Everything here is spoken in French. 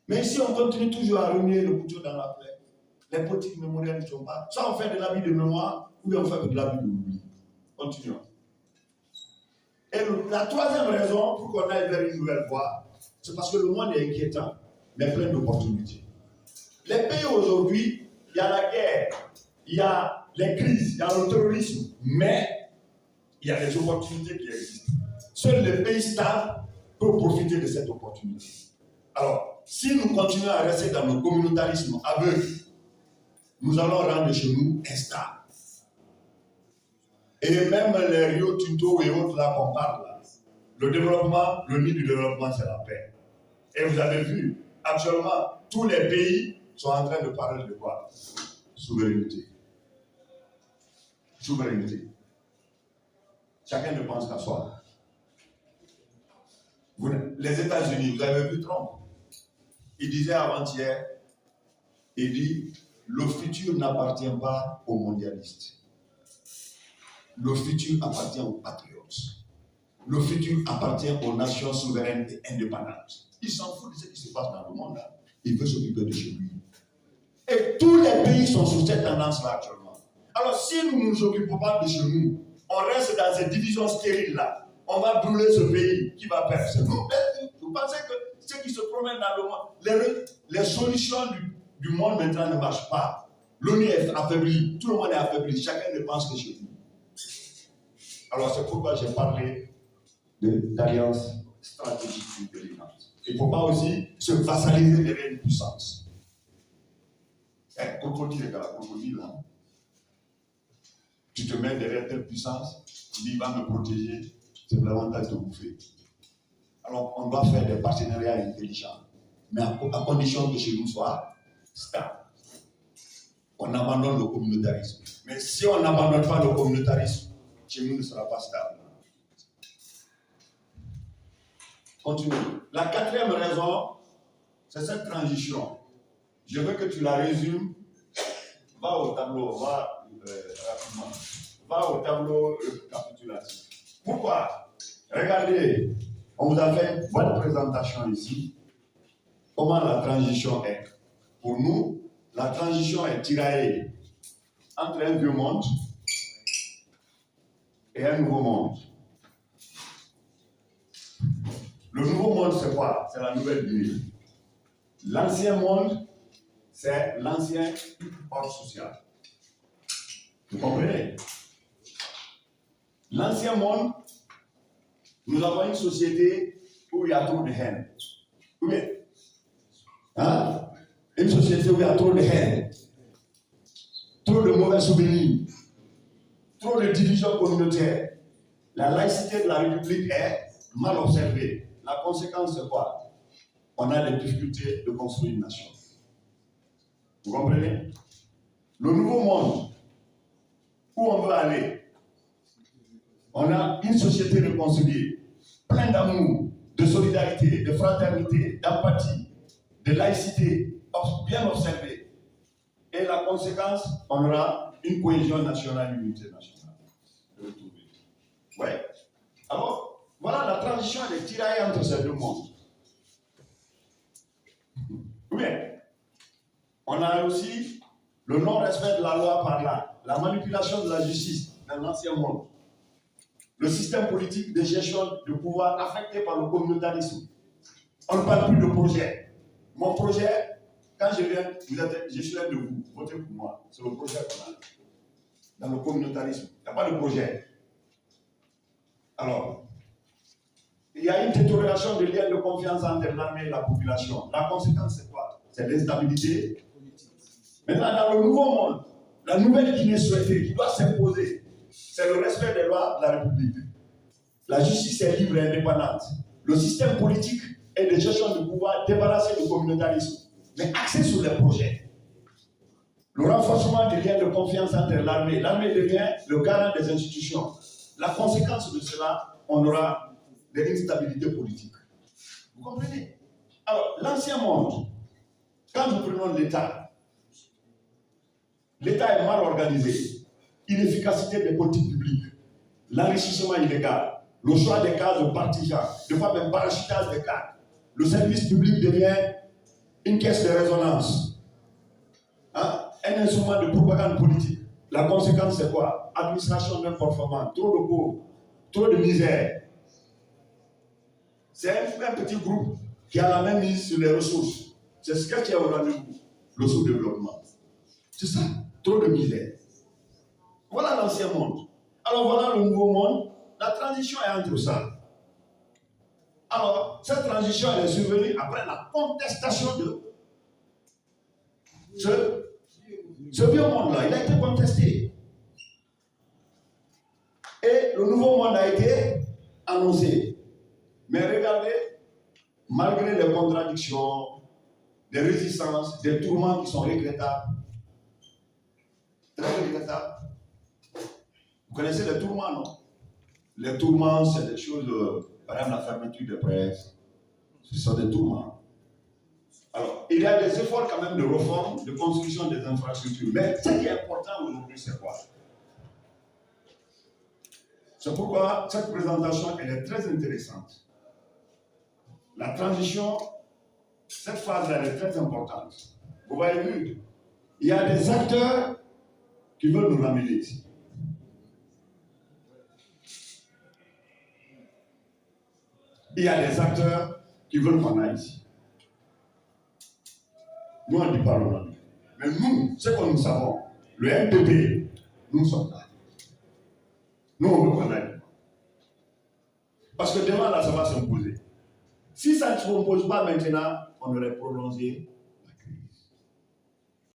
Mais ici, on continue toujours à remuer le couteau dans la plaie. Les politiques mémorielles ne sont pas. Soit on fait de l'abus de mémoire, ou bien on fait de l'abus de l'oubli. Continuons. Et la troisième raison pour qu'on aille vers une nouvelle voie, c'est parce que le monde est inquiétant, mais plein d'opportunités. Les pays aujourd'hui, il y a la guerre, il y a les crises, il y a le terrorisme, mais il y a des opportunités qui existent. Seuls les pays stables peuvent profiter de cette opportunité. Alors, si nous continuons à rester dans nos communautarismes aveugles, nous allons rendre chez nous instables. Et même les Rio Tinto et autres là qu'on parle là, le développement, le nid du développement, c'est la paix. Et vous avez vu, actuellement, tous les pays sont en train de parler de quoi? Souveraineté. Souveraineté. Chacun ne pense qu'à soi. Les États-Unis, vous avez vu Trump? Il disait avant-hier, il dit, le futur n'appartient pas aux mondialistes. Le futur appartient aux patriotes. Le futur appartient aux nations souveraines et indépendantes. Il s'en fout de ce qui se passe dans le monde. Là. Il veut s'occuper de chez lui. Et tous les pays sont sous cette tendance-là actuellement. Alors si nous ne nous occupons pas de chez nous, on reste dans cette division stérile-là, on va brûler ce pays qui va perdre. Vous pensez que ceux qui se promènent dans le monde, les solutions du monde maintenant ne marchent pas. L'ONU est affaiblie, tout le monde est affaibli, chacun ne pense que chez lui. Alors c'est pourquoi j'ai parlé d'alliance stratégique intelligente. Il ne faut pas aussi se vassaliser derrière une puissance. Crocodile, là. Tu te mets derrière telle puissance, tu dis il va me protéger, c'est l'avantage de bouffer. Alors on doit faire des partenariats intelligents, mais à condition que chez nous soit stable. On abandonne le communautarisme. Mais si on n'abandonne pas le communautarisme, chez nous ne sera pas stable. Continue. La quatrième raison, c'est cette transition. Je veux que tu la résumes. Va au tableau, rapidement. Va au tableau récapitulatif. Pourquoi? Regardez, on vous a fait une bonne présentation ici. Comment la transition est. Pour nous, la transition est tiraillée entre un vieux monde et un nouveau monde. Le nouveau monde, c'est quoi? C'est la nouvelle Guinée. L'ancien monde, c'est l'ancien ordre social. Vous comprenez? L'ancien monde, nous avons une société où il y a trop de haine. Oui. Hein? Une société où il y a trop de haine, trop de mauvais souvenirs, trop de divisions communautaires. La laïcité de la République est mal observée. La conséquence, c'est quoi? On a des difficultés de construire une nation. Vous comprenez? Le nouveau monde, où on veut aller, on a une société réconciliée, pleine d'amour, de solidarité, de fraternité, d'empathie, de laïcité, bien observée. Et la conséquence, on aura une cohésion nationale, une unité nationale. Ouais. Alors, voilà la transition est tiraillée entre ces deux mondes. Ou bien, on a aussi le non-respect de la loi par là, la manipulation de la justice dans l'ancien monde, le système politique de gestion de pouvoir affecté par le communautarisme. On ne parle plus de projet. Mon projet, quand je viens, je suis un de vous, votez pour moi. C'est le projet qu'on a. Dans le communautarisme, il n'y a pas de projet. Alors, il y a une détérioration de liens de confiance entre l'armée et la population. La conséquence, c'est quoi? C'est l'instabilité. Maintenant, dans le nouveau monde, la nouvelle Guinée souhaitée qui doit s'imposer, c'est le respect des lois de la République. La justice est libre et indépendante. Le système politique et de gestion du pouvoir débarrassé du communautarisme, mais axé sur les projets. Le renforcement des liens de confiance entre l'armée. L'armée devient le garant des institutions. La conséquence de cela, on aura de l'instabilité politique. Vous comprenez? Alors, l'ancien monde, quand nous prenons l'État, l'État est mal organisé. Inefficacité des politiques publiques, l'enrichissement illégal, le choix des cases partisans, de fois même parachutage des cadres. Le service public devient une caisse de résonance, hein, un instrument de propagande politique. La conséquence, c'est quoi? Administration non performante, trop de pauvres, trop de misère. C'est un petit groupe qui a la même mise sur les ressources. C'est ce qu'il y a au rendez-vous, le sous-développement. C'est ça, trop de misère. Voilà l'ancien monde. Alors voilà le nouveau monde. La transition est entre ça. Alors, cette transition, elle est survenue après la contestation de ce vieux monde-là. Il a été contesté. Et le nouveau monde a été annoncé. Mais regardez, malgré les contradictions, les résistances, des tourments qui sont regrettables, très regrettables. Vous connaissez les tourments, non? Les tourments, c'est des choses, par exemple la fermeture de presse, ce sont des tourments. Alors, il y a des efforts quand même de réforme, de construction des infrastructures. Mais ce qui est important aujourd'hui, c'est quoi? C'est pourquoi cette présentation, elle est très intéressante. La transition, cette phase-là, elle est très importante. Vous voyez, il y a des acteurs qui veulent nous ramener ici. Il y a des acteurs qui veulent qu'on aille ici. Nous, on ne dit pas le nom. Mais nous, ce que nous savons, le MPP, nous sommes là. Nous, on veut qu'on aille. Parce que demain, là, ça va s'imposer. Si ça ne se compose pas maintenant, on aurait prolongé